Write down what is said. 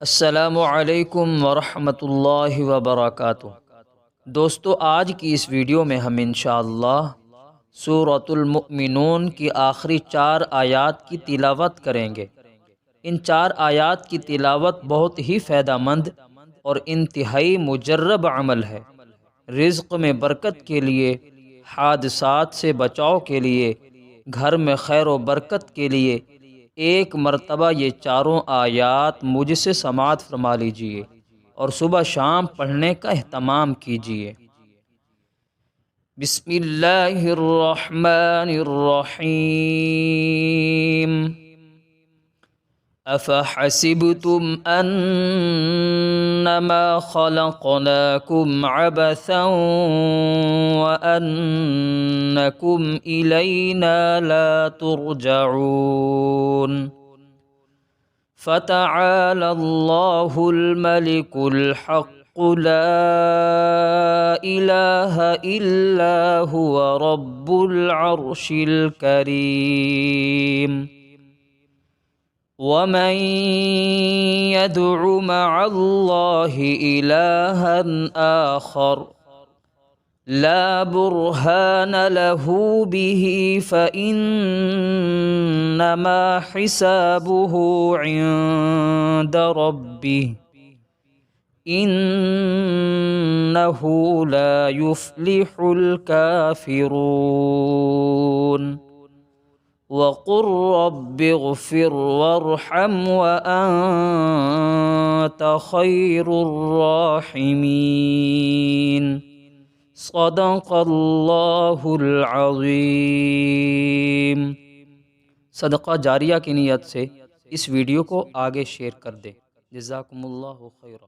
अस्सलामु अलैकुम वरहमतुल्लाहि वबरकातुह। दोस्तों, आज की इस वीडियो में हम इंशाअल्लाह सूरतुल मुमिनून की आखिरी 4 आयात की तिलावत करेंगे। इन 4 आयात की तिलावत बहुत ही फ़ायदेमंद और इंतहाई मुजर्रब अमल है। रिज़्क़ में बरकत के लिए, हादसात से बचाव के लिए, घर में खैर व बरकत के लिए एक मरतबा ये चारों आयात मुझसे समाअत फरमा लीजिए और सुबह शाम पढ़ने का एहतमाम कीजिए। बिस्मिल्लाहिर्रहमानिर्रहीम। अफ़हसिबतुम अन्नमा ख़लक़नाकुम अबसन व अन्नकुम इलैना ला तुरजऊन। फ़तआला अल्लाहुल मलिकुल हक़्क़ु ला इलाहा इल्ला हुवा रब्बुल अर्शिल करीम। वमन यदउ मअल्लाहि इलाहन आखर ला बुरहान लहू बिही फ़इन्नमा हिसाबुहु इंद रब्बिह इन्नहु ला युफ्लिहुल काफिरून। वक़ुर रब्बिग़फ़िर वरहम व अन्त खैरुर राहिमीन। सदक़ल्लाहुल अज़ीम। सदक़ा जारिया की नीयत से इस वीडियो को आगे शेयर कर दें। जज़ाकुमुल्लाहु खैरा।